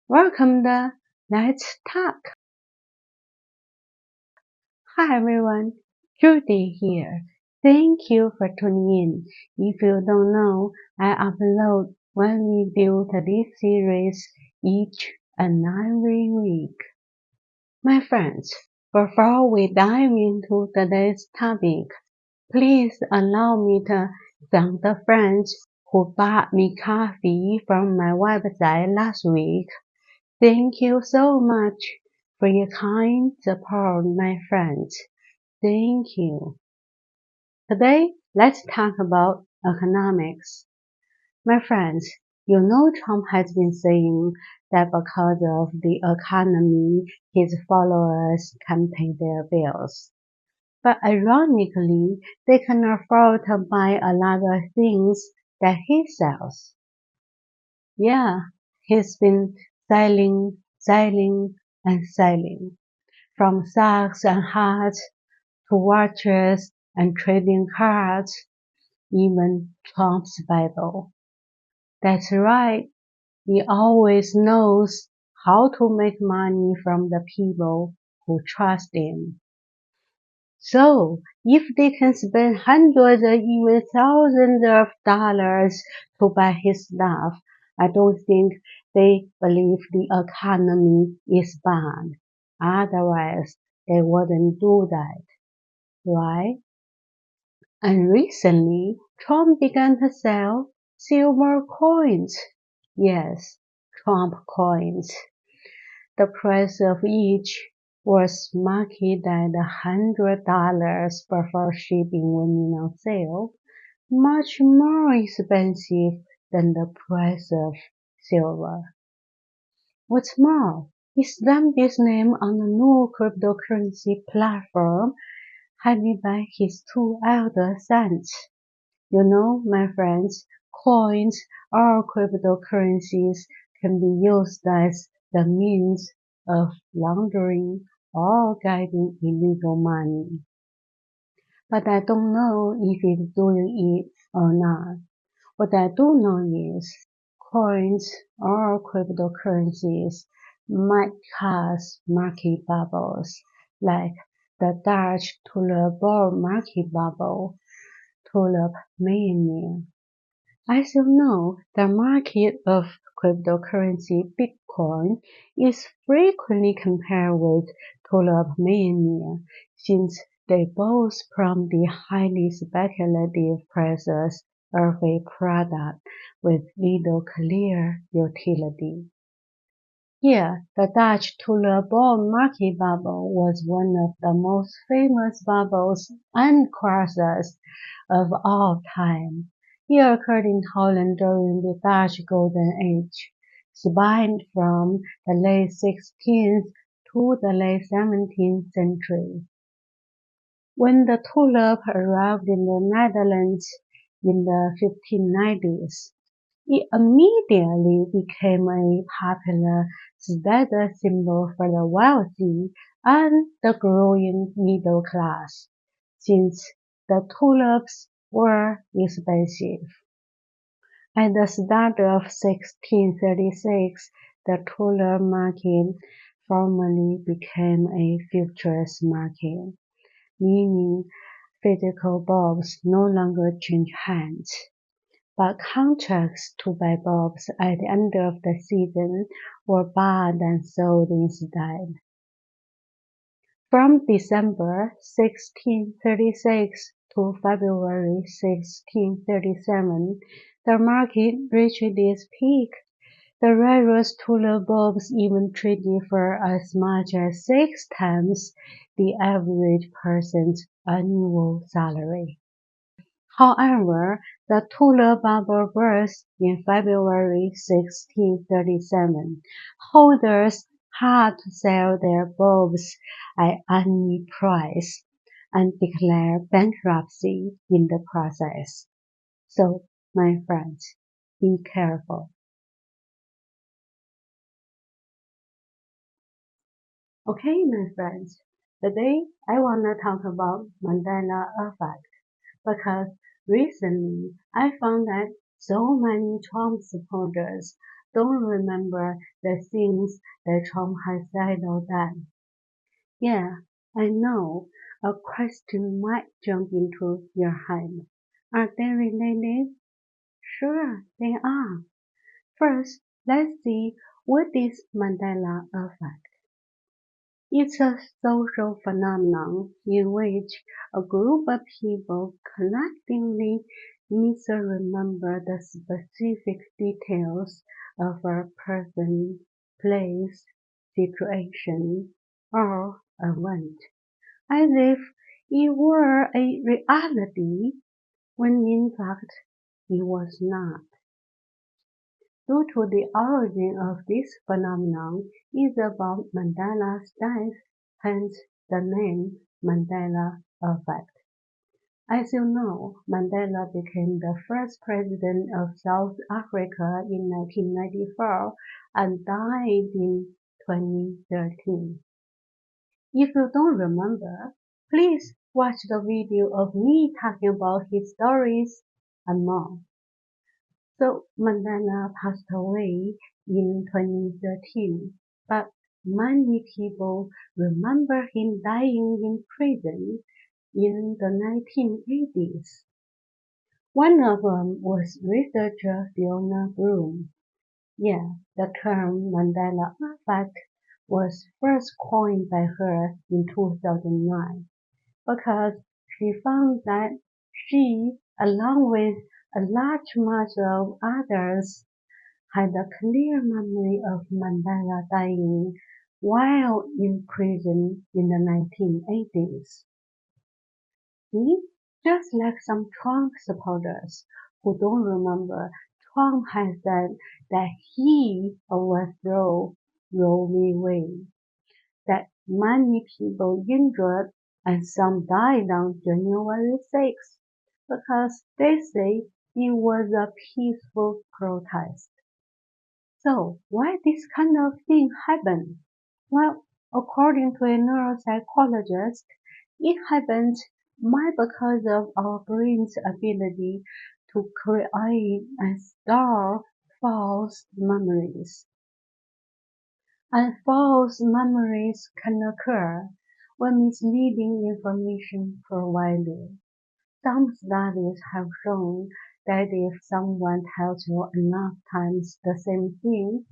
Welcome to Let's Talk. Hi everyone, Judy here. Thank you for tuning in. If you don't know, I upload one video to this series each and every week. My friends, before we dive into today's topic, please allow me to thank the friends who bought me coffee from my website last week. Thank you so much for your kind support, my friends. Thank you. Today, let's talk about economics. My friends, you know Trump has been saying that because of the economy, his followers can pay their bills. But ironically, they can afford to buy a lot of things that he sells. Yeah, he's been selling, and selling. From socks and hats to watches and trading cards, even Trump's Bible. That's right, he always knows how to make money from the people who trust him. So, if they can spend hundreds or even thousands of dollars to buy his stuff, I don't think they believe the economy is bad. Otherwise, they wouldn't do that, right? And recently, Trump began to sell silver coins. Yes, Trump coins. The price of each was marked at $100 before shipping went on sale, much more expensive than the price of silver. What's more, he stamped his name on a new cryptocurrency platform headed by his two elder sons. You know, my friends, coins or cryptocurrencies can be used as the means of laundering or getting illegal money. But I don't know if he's doing it or not. What I do know is coins or cryptocurrencies might cause market bubbles, like the Dutch Tulip market bubble, Tulip mania. As you know, the market of cryptocurrency Bitcoin is frequently compared with Tulip mania, since they both prompt the highly speculative prices of a product with little clear utility. Here, the Dutch Tulip market bubble was one of the most famous bubbles and crashes of all time. It occurred in Holland during the Dutch Golden Age, spanned from the late 16th to the late 17th century. When the tulip arrived in the Netherlands in the 1590s, it immediately became a popular status symbol for the wealthy and the growing middle class, since the tulips were expensive. At the start of 1636, the tulip market formally became a futures market, meaning physical bulbs no longer change hands, but contracts to buy bulbs at the end of the season were bought and sold instead. From December 1636 to February 1637, the market reached its peak. The rarest tulip bulbs even traded for as much as 6 times the average person's annual salary. However, the tulip bubble burst in February 1637. Holders had to sell their bulbs at any price and declare bankruptcy in the process. So, my friends, be careful. Okay, my friends, today I want to talk about Mandela Effect because recently I found that so many Trump supporters don't remember the things that Trump has said or done. Yeah, I know. A question might jump into your head. Are they related? Sure, they are. First, let's see what is Mandela Effect. It's a social phenomenon in which a group of people collectively misremember the specific details of a person, place, situation, or event, as if it were a reality when in fact it was not. Due to the origin of this phenomenon is about Mandela's death, hence the name Mandela Effect. As you know, Mandela became the first president of South Africa in 1994 and died in 2013. If you don't remember, please watch the video of me talking about his stories and more. So Mandela passed away in 2013, but many people remember him dying in prison in the 1980s. One of them was researcher Fiona Broom. Yeah, the term Mandela Effect was first coined by her in 2009 because she found that she, along with a large mass of others, had a clear memory of Mandela dying while in prison in the 1980s. See, just like some Trump supporters who don't remember, Trump has said that he overthrew Roe v. Wade, that many people injured and some died on January 6th because they say it was a peaceful protest. So why this kind of thing happen? Well, according to a neuropsychologist, it happens might because of our brain's ability to create and store false memories. And false memories can occur when misleading information provided. Some studies have shown that if someone tells you enough times the same thing,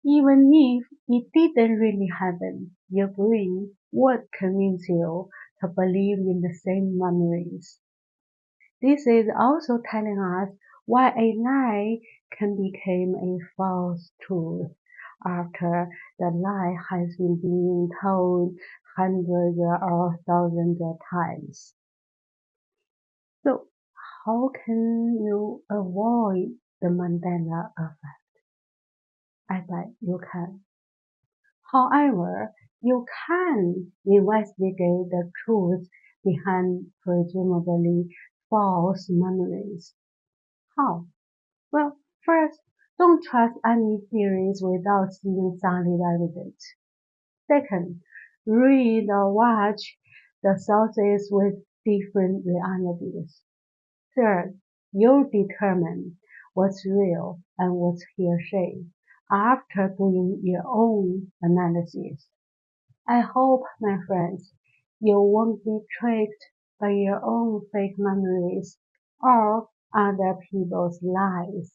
even if it didn't really happen, your brain would convince you to believe in the same memories. This is also telling us why a lie can become a false truth after the lie has been being told hundreds or thousands of times. So how can you avoid the Mandela effect? I bet you can. However, you can investigate the truth behind presumably false memories. How? Well, first, don't trust any theories without seeing solid evidence. Second, read or watch the sources with different realities. Third, you determine what's real and what's hearsay after doing your own analysis. I hope, my friends, you won't be tricked by your own fake memories or other people's lies.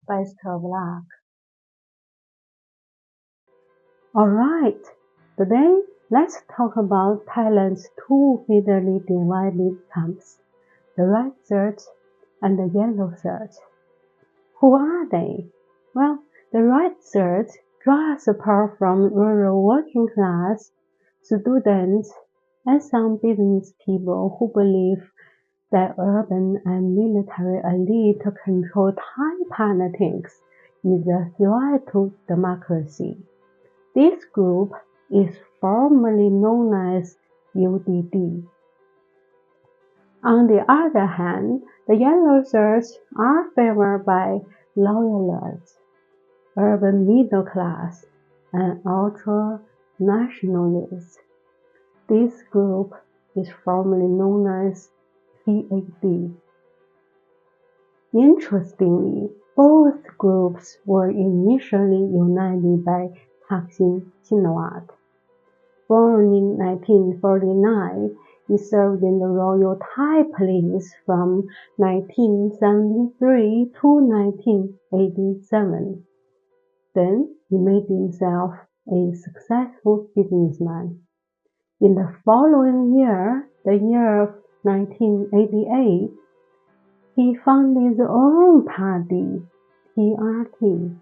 Best of luck. Alright, today let's talk about Thailand's two fiercely divided camps, the red shirts and the yellow shirts. Who are they? Well, the red shirts draw support from rural working class, students, and some business people who believe that urban and military elite control Thai politics is a threat to democracy. This group is formally known as UDD. On the other hand, the yellow shirts are favored by loyalists, urban middle class, and ultra-nationalists. This group is formally known as PAD. Interestingly, Both groups were initially united by Thaksin Shinawatra. Born in 1949, he served in the Royal Thai Police from 1973 to 1987. Then he made himself a successful businessman. In the following year, the year of 1988, he founded his own party, TRT.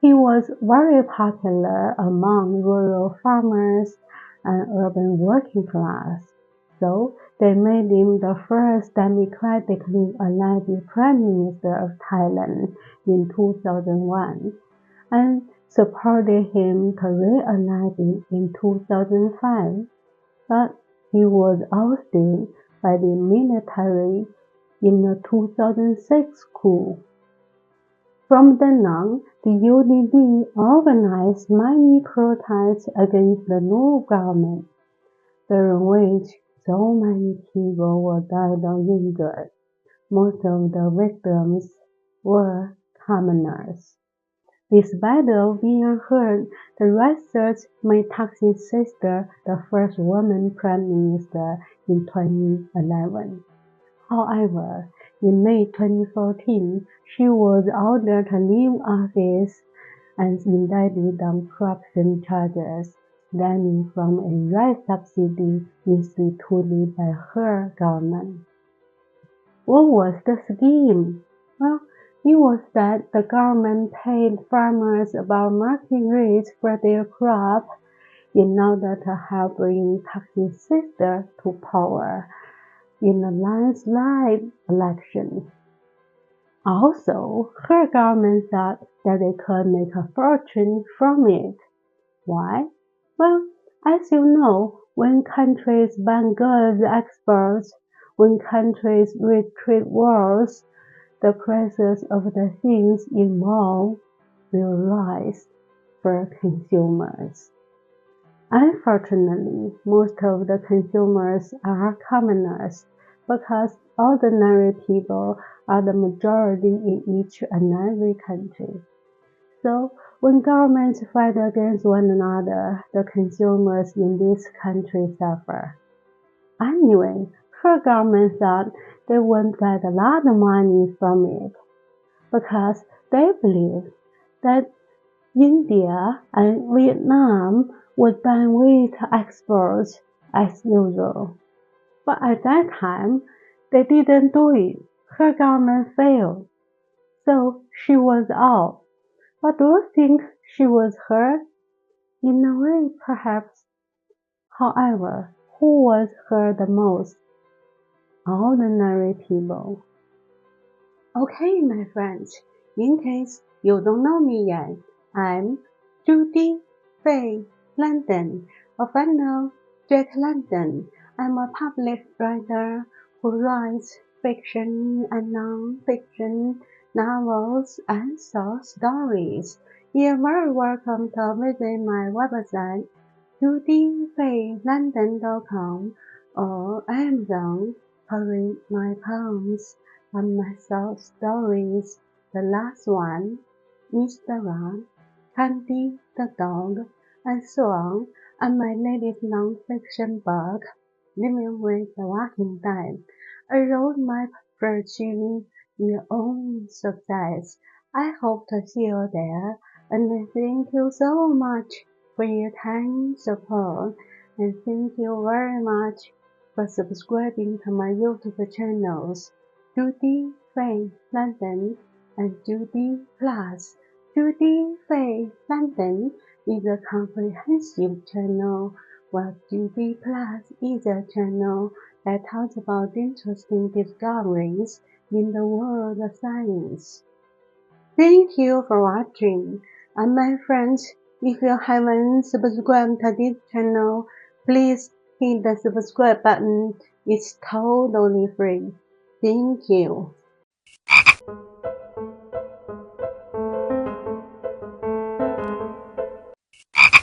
He was very popular among rural farmers and urban working class, so they made him the first democratically elected Prime Minister of Thailand in 2001 and supported him to re-elect in 2005, but he was ousted by the military in the 2006 coup. From then on, the UDD organized many protests against the new government, during which so many people were died or injured. Most of the victims were commoners. Despite of being heard, the research made Thaksin's sister the first woman prime minister in 2011. However, in May 2014, she was ordered to leave office and indicted on corruption charges stemming from a rice subsidy instituted by her government. What was the scheme? Well, it was that the government paid farmers above market rates for their crop in order to help bring Thaksin's sister to power in a landslide election. Also, her government thought that they could make a fortune from it. Why? Well, as you know, when countries ban goods exports, when countries retreat wars, the prices of the things involved will rise for consumers. Unfortunately, most of the consumers are commoners because ordinary people are the majority in each and every country. So, when governments fight against one another, the consumers in this country suffer. Anyway, her government thought they would get a lot of money from it because they believed that India and Vietnam would ban wheat exports as usual. But at that time, they didn't do it. Her government failed. So she was out. But do you think she was hurt? In a way, perhaps. However, who was hurt the most? Ordinary people. Okay, my friends, in case you don't know me yet, I'm Judy Fay London, a fellow Jack London. I'm a published writer who writes fiction and non-fiction novels and short stories. You're very welcome to visit my website judyfaylondon.com or Amazon to read my poems and my short stories. The last one, Mr. Ron, Candy the Dog, and so on, and my latest non-fiction book, Living with the Walking Dead. A roadmap for achieving your own success. I hope to see you there, and thank you so much for your time support, and thank you very much for subscribing to my YouTube channels, Judy Fay London and Judy Plus. Judy Fay London is a comprehensive channel, while Judy Plus is a channel that talks about interesting discoveries in the world of science. Thank you for watching, and my friends, if you haven't subscribed to this channel, please hit the subscribe button. It's totally free. Thank you.